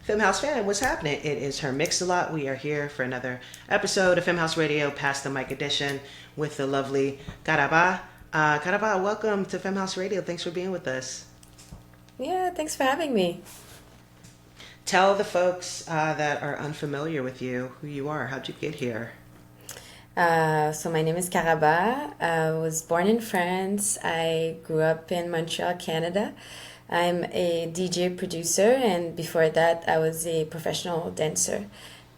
Femme House fan, what's happening? It is her Mix-a-Lot. We are here for another episode of Femme House Radio, Pass the Mic edition, with the lovely Karaba. Karaba, welcome to Femme House Radio. Thanks for being with us. Yeah, thanks for having me. Tell the folks that are unfamiliar with you who you are. How'd you get here? So my name is Karaba. I was born in France. I grew up in Montreal, Canada. I'm a DJ producer, and before that, I was a professional dancer.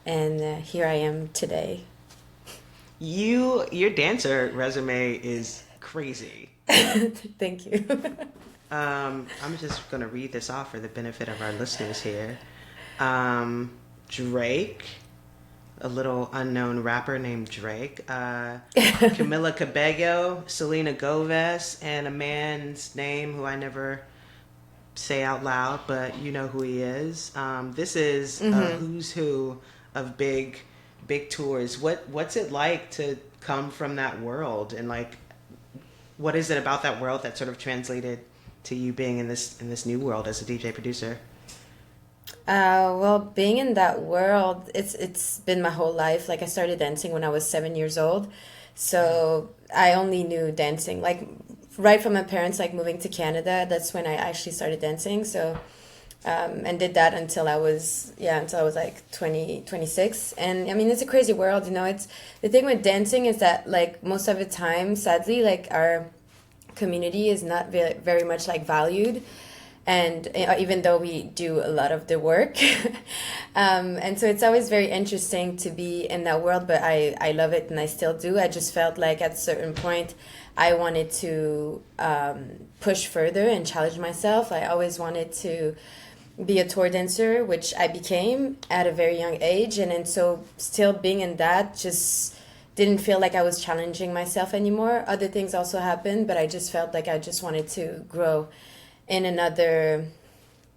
And here I am today. Your dancer resume is crazy. Thank you. I'm just going to read this off for the benefit of our listeners here. Drake, a little unknown rapper named Drake, Camila Cabello, Selena Gomez, and a man's name who I never say out loud, but you know who he is. This is a who's who of big tours. What's it like to come from that world, and like, what is it about that world that sort of translated to you being in this new world as a DJ producer? Well, being in that world, it's been my whole life. Like I started dancing when I was 7 years old, so I only knew dancing like right from my parents like moving to Canada. That's when I actually started dancing. So and did that until I was like 20, 26. And I mean, it's a crazy world, you know. It's the thing with dancing is that like most of the time, sadly, like our community is not very much like valued. And even though we do a lot of the work, and so it's always very interesting to be in that world, but I love it and I still do. I just felt like at a certain point I wanted to push further and challenge myself. I always wanted to be a tour dancer, which I became at a very young age. And then so still being in that just didn't feel like I was challenging myself anymore. Other things also happened, but I just felt like I just wanted to grow in another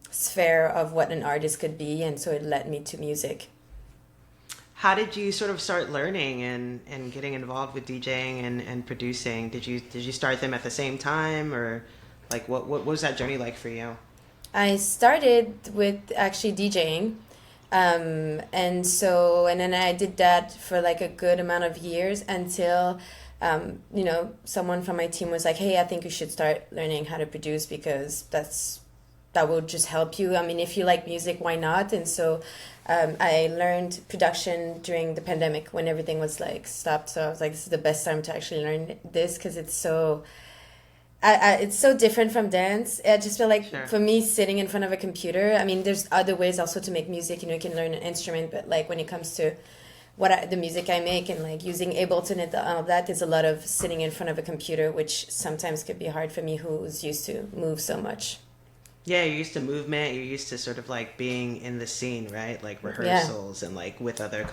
sphere of what an artist could be, and so it led me to music. How did you sort of start learning and getting involved with DJing and producing? Did you start them at the same time, or like what was that journey like for you? I started with actually DJing, and then I did that for like a good amount of years until someone from my team was like, hey, I think you should start learning how to produce because that will just help you. I mean, if you like music, why not? And so I learned production during the pandemic when everything was like stopped. So I was like, this is the best time to actually learn this because it's so different from dance. I just feel like Sure. For me, sitting in front of a computer, I mean, there's other ways also to make music. You know, you can learn an instrument, but like when it comes to the music I make and like using Ableton and all of that is a lot of sitting in front of a computer, which sometimes could be hard for me who's used to move so much. Yeah, you're used to movement. You're used to sort of like being in the scene, right? Like rehearsals and like with other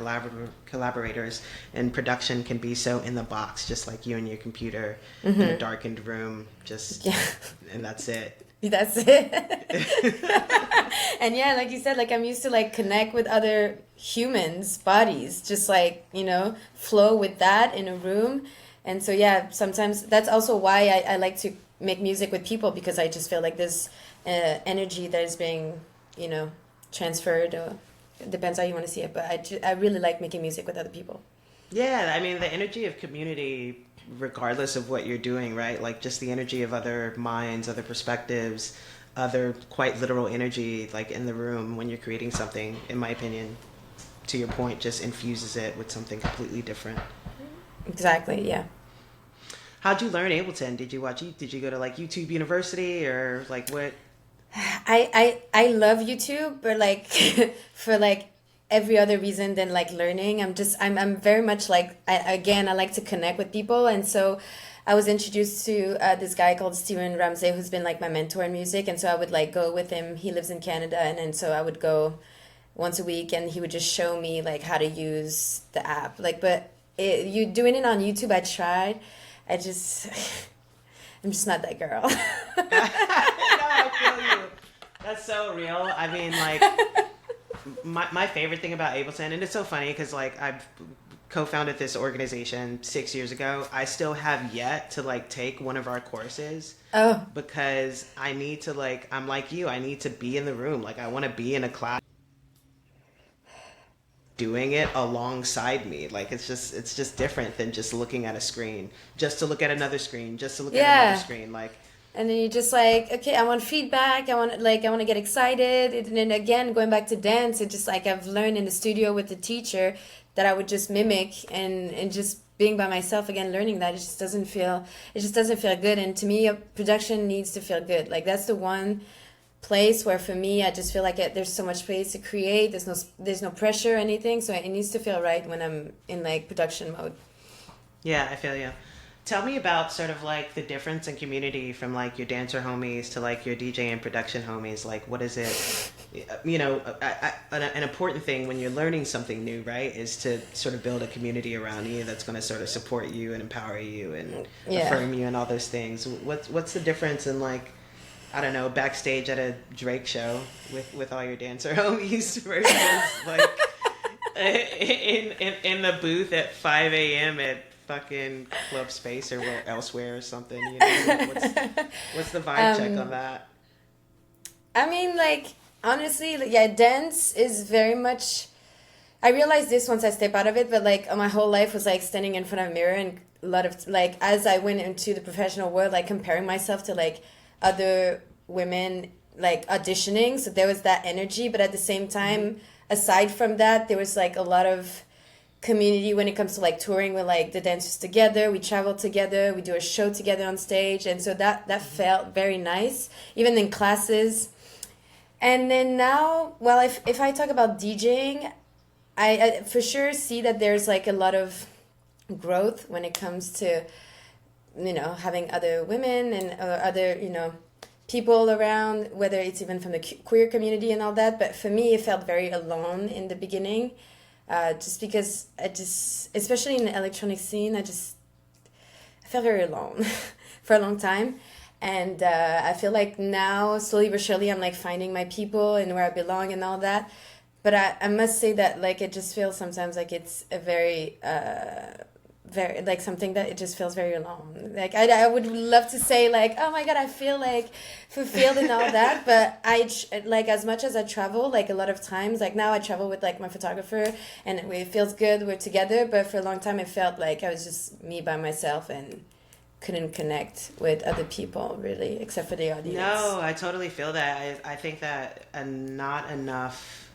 collaborators. And production can be so in the box, just like you and your computer in a darkened room, and that's it. That's it. And yeah, like you said, like I'm used to like connect with other humans' bodies, just like, you know, flow with that in a room. And so yeah, sometimes that's also why I like to make music with people, because I just feel like this energy that is being, you know, transferred, or it depends how you want to see it, but I really like making music with other people. Yeah, I mean, the energy of community, regardless of what you're doing, right? Like just the energy of other minds, other perspectives, other quite literal energy, like in the room when you're creating something, in my opinion, to your point, just infuses it with something completely different. Exactly, yeah. How'd you learn Ableton? Did you go to like YouTube University or like what? I love YouTube, but like for like every other reason than like learning. I'm very much like I like to connect with people, and so I was introduced to this guy called Steven Ramsey, who's been like my mentor in music, and so I would like go with him. He lives in Canada, and so I would go once a week, and he would just show me like how to use the app. Like, but you doing it on YouTube, I tried. I'm just not that girl. No, I feel you. That's so real. I mean, like, my favorite thing about Ableton, and it's so funny because like I've co-founded this organization 6 years ago. I still have yet to like take one of our courses. Oh. Because I need to like, I'm like you, I need to be in the room. Like I want to be in a class. doing it alongside me. Like it's just different than just looking at a screen, just to look at another screen, just to look at another Yeah. screen. Like And then you just like, okay, I want feedback. I want to get excited. And then again, going back to dance, it just like I've learned in the studio with the teacher that I would just mimic and just being by myself again, learning that it just doesn't feel good. And to me, a production needs to feel good. Like that's the one place where for me, I just feel like there's so much space to create. There's no pressure or anything. So it needs to feel right when I'm in like production mode. yeah, I feel you. Tell me about sort of like the difference in community from like your dancer homies to like your DJ and production homies. Like, what is it? You know, an important thing when you're learning something new, right, is to sort of build a community around you that's going to sort of support you and empower you and affirm you and all those things. What's the difference in like, I don't know, backstage at a Drake show with all your dancer homies versus like in the booth at 5 a.m. at fucking Club Space or elsewhere or something, you know? What's the vibe check on that? I mean, like, honestly, yeah, dance is very much. I realized this once I step out of it, but like my whole life was like standing in front of a mirror and a lot of like as I went into the professional world, like comparing myself to like other women like auditioning. So there was that energy, but at the same time, aside from that, there was like a lot of community when it comes to like touring with like the dancers together. We travel together, we do a show together on stage, and so that felt very nice even in classes. And then now, well, if I talk about DJing, I for sure see that there's like a lot of growth when it comes to having other women and other people around, whether it's even from the queer community and all that. But for me, it felt very alone in the beginning, just because especially in the electronic scene, I felt very alone for a long time. And I feel like now, slowly but surely, I'm like finding my people and where I belong and all that. But I must say that like it just feels sometimes like it's a very very like something that it just feels very alone. Like I would love to say like, oh my god, I feel like fulfilled and all that, but like as much as I travel, like a lot of times, like now I travel with like my photographer and it feels good, we're together, but for a long time it felt like I was just me by myself and couldn't connect with other people really, except for the audience. No, I totally feel that. I think that there's not enough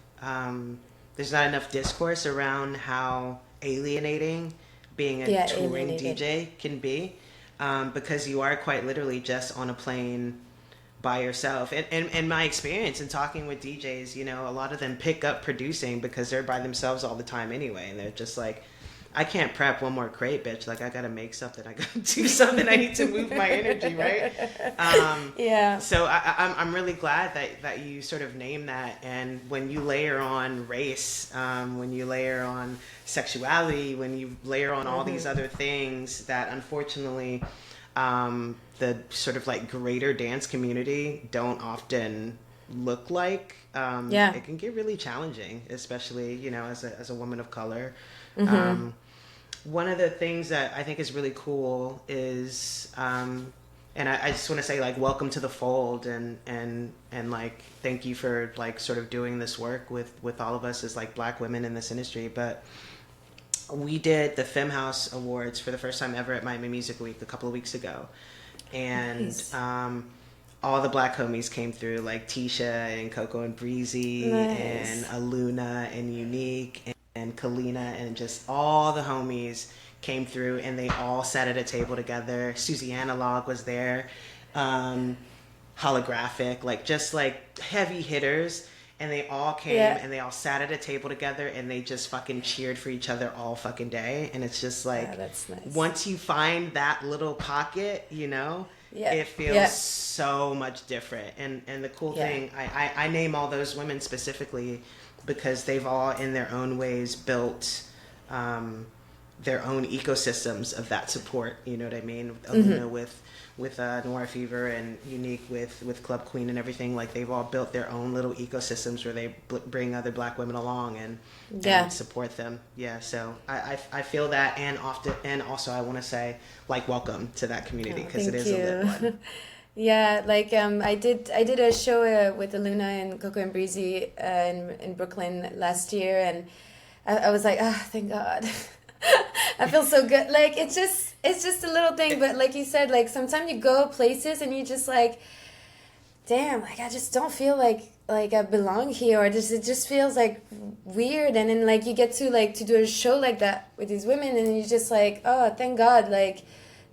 discourse around how alienating being a touring DJ can be, because you are quite literally just on a plane by yourself. And in my experience in talking with DJs, a lot of them pick up producing because they're by themselves all the time anyway, and they're just like, I can't prep one more crate, bitch. Like, I gotta make something. I gotta do something. I need to move my energy, right? Yeah. So I'm really glad that you sort of name that. And when you layer on race, when you layer on sexuality, when you layer on all these other things that unfortunately the sort of like greater dance community don't often look like, it can get really challenging, especially, as a woman of color. One of the things that I think is really cool is, and I just want to say like, welcome to the fold, and like, thank you for like sort of doing this work with all of us as like Black women in this industry. But we did the Femme House Awards for the first time ever at Miami Music Week a couple of weeks ago. And nice. All the Black homies came through, like Tisha and Coco and Breezy, nice. And Aluna and Unique and Kalina, and just all the homies came through, and they all sat at a table together. Susie Analog was there, Holographic, like just like heavy hitters, and they all came and they all sat at a table together, and they just fucking cheered for each other all fucking day. And it's just like, that's nice. Once you find that little pocket, it feels so much different. And the cool thing, I name all those women specifically because they've all in their own ways built their own ecosystems of that support. You know what I mean? Aluna with Noir Fever, and Unique with Club Queen and everything. Like, they've all built their own little ecosystems where they bring other Black women along and support them. Yeah, so I feel that, and also I want to say, like, welcome to that community, because it is a lit one. Yeah, like I did a show with Aluna and Coco and Breezy in Brooklyn last year, and I was like, oh, thank God. I feel so good. Like it's just a little thing, but like you said, like sometimes you go places and you just like, damn, like I just don't feel like I belong here, or just it just feels like weird. And then like you get to like to do a show like that with these women, and you're just like, oh, thank God, like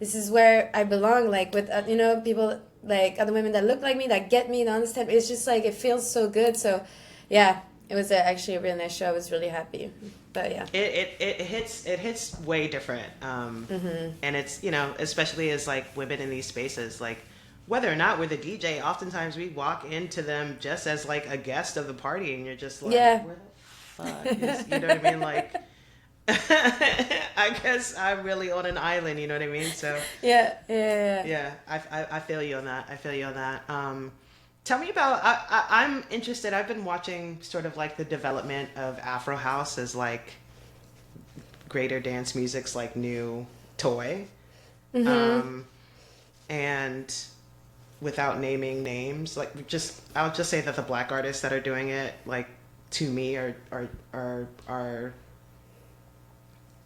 this is where I belong. Like with you know, people like other women that look like me, that get me, that understand. It's just like it feels so good. So yeah, it was actually a really nice show. I was really happy. But yeah, it hits way different, and it's, you know, especially as like women in these spaces, like whether or not we're the DJ, oftentimes we walk into them just as like a guest of the party, and you're just like, yeah. where the fuck is, you know what I mean? Like, I guess I'm really on an island, you know what I mean? So yeah, I feel you on that. I feel you on that. Tell me about, I'm interested. I've been watching sort of like the development of Afro House as like greater dance music's like new toy. And without naming names, like just, I'll just say that the black artists that are doing it, like to me are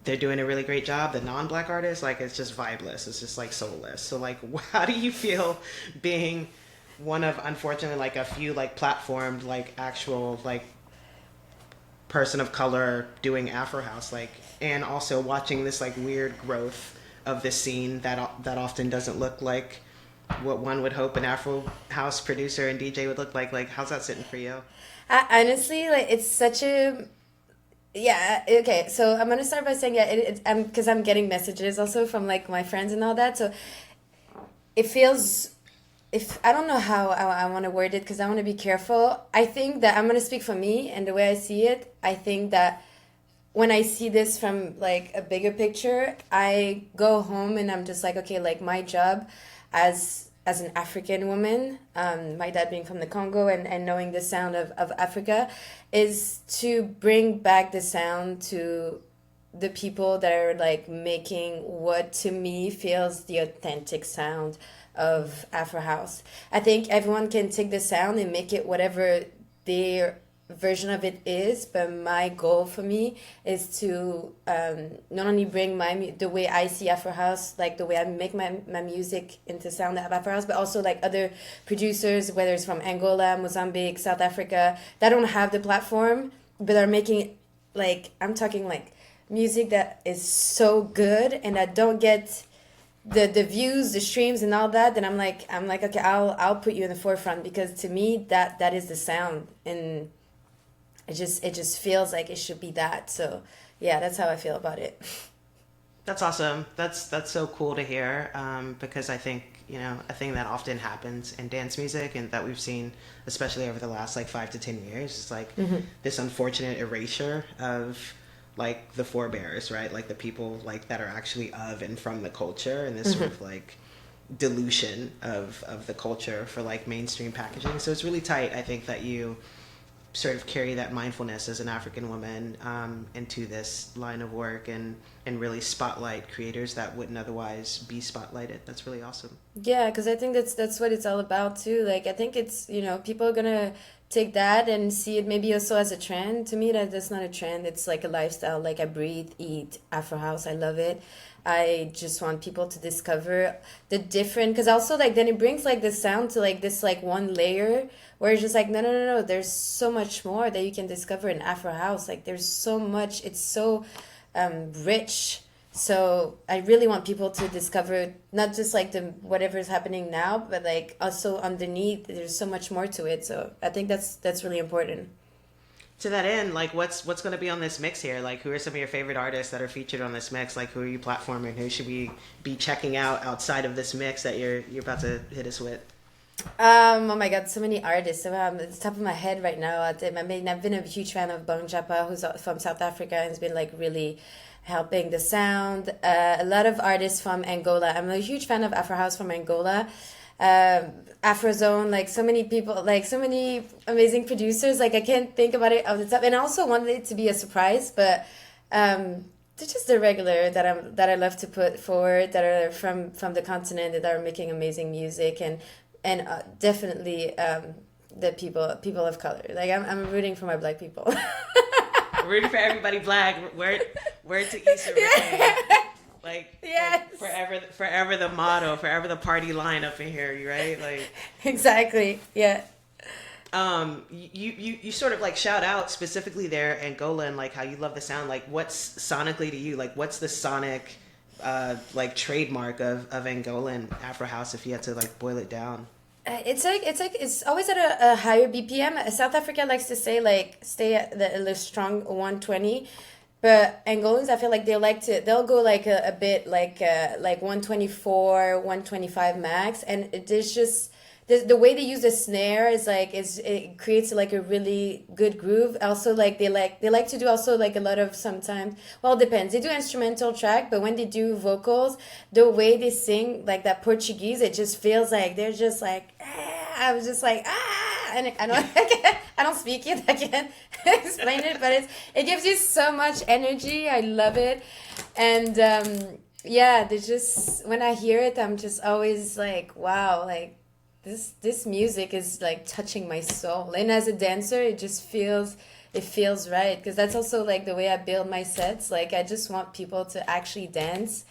they're doing a really great job. The non-black artists, like it's just vibeless. It's just like soulless. So like, how do you feel being one of, unfortunately, like a few like platformed like actual like person of color doing Afro House, like, and also watching this like weird growth of this scene that often doesn't look like what one would hope an Afro House producer and DJ would look like. Like, how's that sitting for you? I, honestly, like it's such a yeah. Okay, so I'm gonna start by saying yeah. Because I'm getting messages also from like my friends and all that. So it feels, if I don't know how I want to word it because I want to be careful. I think that I'm going to speak for me and the way I see it. I think that when I see this from like a bigger picture, I go home and I'm just like, okay, like my job as an African woman, my dad being from the Congo and knowing the sound of Africa, is to bring back the sound to the people that are like making what to me feels the authentic sound of Afro House. I think everyone can take the sound and make it whatever their version of it is, but my goal for me is to not only bring the way I see Afro House, like the way I make my music into sound of Afro House, but also like other producers, whether it's from Angola, Mozambique, South Africa, that don't have the platform, but are making, like, I'm talking like music that is so good and that don't get the views, the streams and all that, then I'm like okay, I'll put you in the forefront, because to me that is the sound, and it just feels like it should be that. So yeah, that's how I feel about it. That's awesome. That's so cool to hear, because I think, you know, a thing that often happens in dance music and that we've seen, especially over the last like 5 to 10 years, is like this unfortunate erasure of like the forebears, right? Like the people like that are actually of and from the culture, and this sort of like dilution of the culture for like mainstream packaging. So it's really tight, I think, that you sort of carry that mindfulness as an African woman into this line of work, and really spotlight creators that wouldn't otherwise be spotlighted. That's really awesome. Yeah, because I think that's what it's all about too. Like I think it's, you know, people are gonna take that and see it maybe also as a trend. To me, that's not a trend. It's like a lifestyle. Like I breathe, eat Afro House. I love it. I just want people to discover the different, because also like then it brings like the sound to like this like one layer where it's just like no, there's so much more that you can discover in Afro House. Like there's so much. It's so rich. So I really want people to discover not just like the whatever is happening now, but like also underneath there's so much more to it. So I think that's really important. To that end, like what's going to be on this mix here? Like, who are some of your favorite artists that are featured on this mix? Like, who are you platforming? Who should we be checking out outside of this mix that you're about to hit us with? Oh my God, so many artists. So at the top of my head right now, I mean, I've been a huge fan of Bang Japa, who's from South Africa, and has been like really helping the sound. A lot of artists from Angola. I'm a huge fan of Afro House from Angola. Afrozone, like so many people, like so many amazing producers. Like I can't think about it off the top, and I also wanted it to be a surprise, but they're just the regular that I love to put forward, that are from the continent, that are making amazing music, and definitely the people of color. Like I'm rooting for my black people. rooting for everybody black. Word to Issa Rae. Like, yes. like forever the motto, forever the party line up in here, right? Like, exactly. Yeah. You sort of like shout out specifically there Angola and like how you love the sound. Like, what's sonically to you? Like, what's the sonic, like trademark of Angolan Afro house if you had to like boil it down? It's always at a higher BPM. South Africa likes to say like stay at the strong 120, but Angolans I feel like they'll go like a bit like 124, 125 max, and there's just the way they use the snare is it creates like a really good groove. Also like they like to do also like a lot of sometimes, well, it depends, they do instrumental track, but when they do vocals, the way they sing like that Portuguese, it just feels like they're just like I was just like and I don't I don't speak it, I can't explain it, but it gives you so much energy. I love it. And yeah, there's just when I hear it, I'm just always like, wow, like this music is like touching my soul, and as a dancer it feels right, because that's also like the way I build my sets. Like I just want people to actually dance.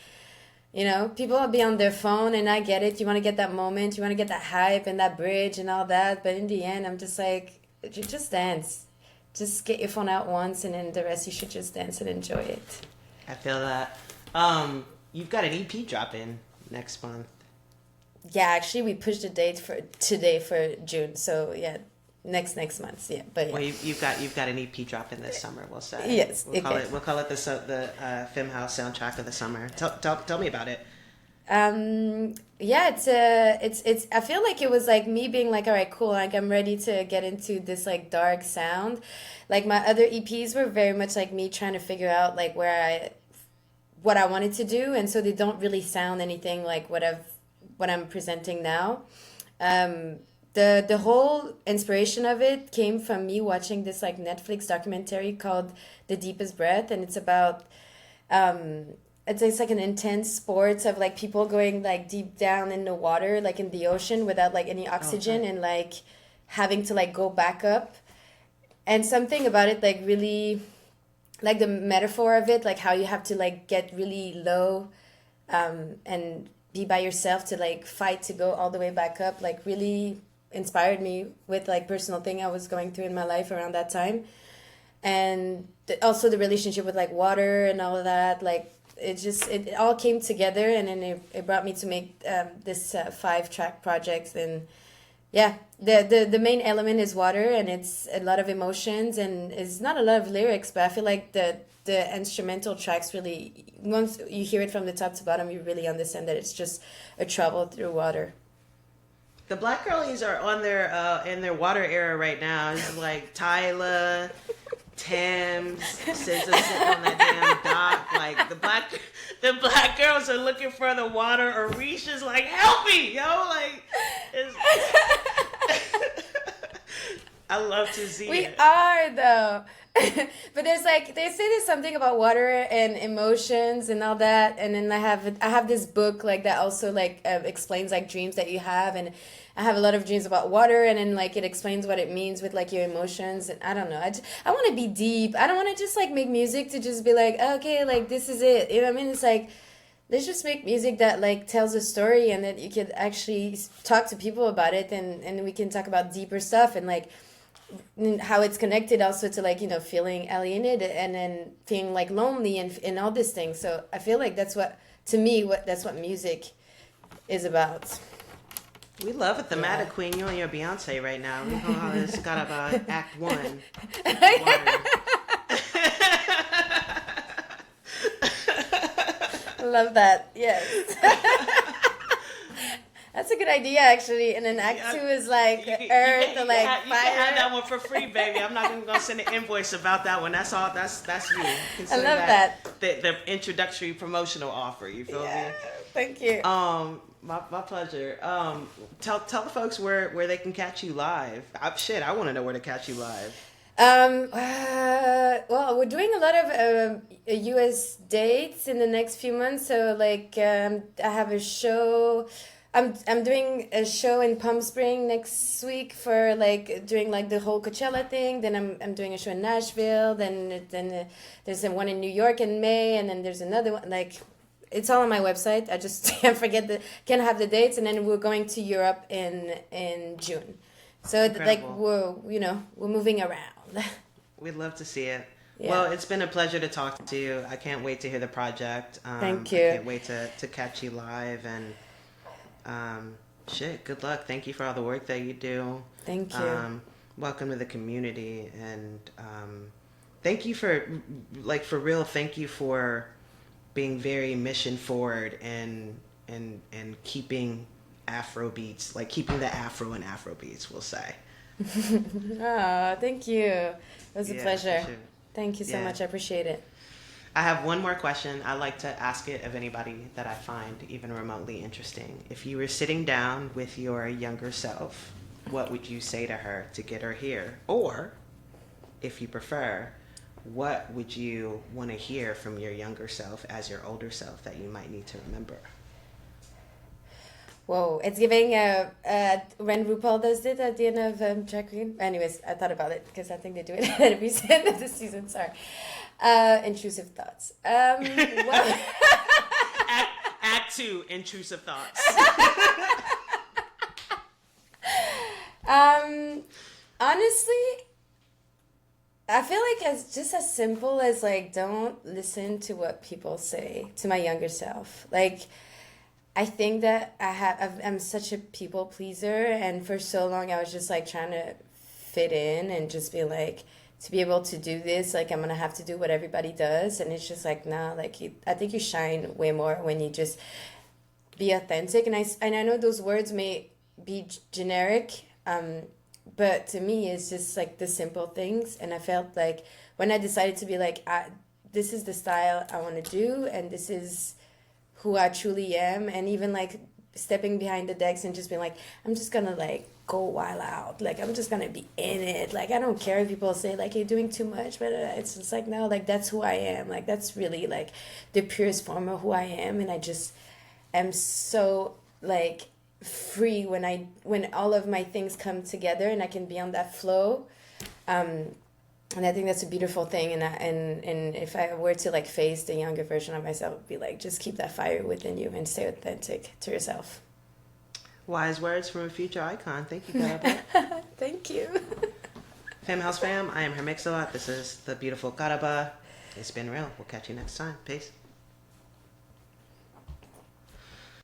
People will be on their phone, and I get it, you want to get that moment, you want to get that hype and that bridge and all that, but in the end I'm just like, just dance, just get your phone out once, and then the rest you should just dance and enjoy it. I feel that. You've got an EP dropping next month. Yeah, actually, we pushed the date for today for June. So yeah, next month. Yeah, but yeah. Well, you've got an EP dropping this summer. We'll say. Yes. We'll call it the Femme House soundtrack of the summer. Tell me about it. Yeah, it's. I feel like it was like me being like, all right, cool. Like I'm ready to get into this like dark sound. Like my other EPs were very much like me trying to figure out like what I wanted to do, and so they don't really sound anything like what I'm presenting now. The whole inspiration of it came from me watching this like Netflix documentary called The Deepest Breath, and it's about it's like an intense sports of like people going like deep down in the water, like in the ocean, without like any oxygen. Okay. And like having to like go back up, and something about it like really like the metaphor of it, like how you have to like get really low and be by yourself to like fight to go all the way back up, like really inspired me with like personal thing I was going through in my life around that time. And also the relationship with like water and all of that, like it all came together, and then it brought me to make this 5-track project. And yeah, the main element is water, and it's a lot of emotions, and it's not a lot of lyrics, but I feel like the instrumental tracks really, once you hear it from the top to bottom, you really understand that it's just a travel through water. The black girlies are on their in their water era right now. It's like Tyla, Thames, SZA sitting on that damn dock. Like the black girls are looking for the water. Orisha's like, help me, yo! Like, I love to see we it. We are though. But there's like, they say there's something about water and emotions and all that, and then I have this book like that also like explains like dreams that you have, and I have a lot of dreams about water, and then like it explains what it means with like your emotions. And I don't know, I want to be deep. I don't want to just like make music to just be like, okay, like this is it, you know what I mean? It's like, let's just make music that like tells a story, and that you could actually talk to people about it, and we can talk about deeper stuff, and like how it's connected also to like, feeling alienated, and then feeling like lonely, and all these things. So I feel like that's what music is about. We love a thematic queen. You and your Beyonce right now. We know how this got about Act 1. I love that. Yes. That's a good idea, actually. And then Act 2 is like Earth or like fire. You can have that one for free, baby. I'm not even gonna send an invoice about that one. That's all. That's you. I love that. The introductory promotional offer. You feel me? Thank you. My pleasure. Tell the folks where they can catch you live. I want to know where to catch you live. Well, we're doing a lot of US dates in the next few months. So like, I have a show I'm doing a show in Palm Spring next week for like doing like the whole Coachella thing. Then I'm doing a show in Nashville. Then there's one in New York in May, and then there's another one. Like, it's all on my website. I just can't have the dates. And then we're going to Europe in June. So like we're moving around. We'd love to see it. Yeah. Well, it's been a pleasure to talk to you. I can't wait to hear the project. Thank you. I can't wait to catch you live, and good luck. Thank you for all the work that you do. Thank you. Welcome to the community, and thank you for real. Thank you for being very mission forward and keeping Afro beats, like keeping the Afro in Afro beats, we'll say. Oh, thank you. It was a pleasure. Sure. Thank you so much. I appreciate it. I have one more question. I like to ask it of anybody that I find even remotely interesting. If you were sitting down with your younger self, what would you say to her to get her here? Or, if you prefer, what would you want to hear from your younger self as your older self that you might need to remember? Whoa, it's giving when RuPaul does it at the end of Drag Queen. Anyways, I thought about it because I think they do it at every end of the season. Sorry. Intrusive thoughts. Well, Act 2, intrusive thoughts. Honestly, I feel like it's just as simple as like, don't listen to what people say, to my younger self. Like, I think that I'm such a people pleaser, and for so long I was just like trying to fit in and just be like, to be able to do this, like I'm gonna have to do what everybody does, and it's just like, nah, like I think you shine way more when you just be authentic. And I know those words may be generic, but to me it's just like the simple things. And I felt like when I decided to be like, this is the style I want to do, and this is who I truly am, and even like stepping behind the decks and just being like, I'm just gonna like go wild out, like I'm just gonna be in it, like I don't care if people say like you're doing too much, but it's just like, no, like that's who I am, like that's really like the purest form of who I am. And I just am so like free when all of my things come together and I can be on that flow. And I think that's a beautiful thing. And if I were to like face the younger version of myself, would be like, just keep that fire within you and stay authentic to yourself. Wise words from a future icon. Thank you, Karaba. Thank you. Femme House Fam, I am her mix-a-lot. This is the beautiful Karaba. It's been real. We'll catch you next time. Peace.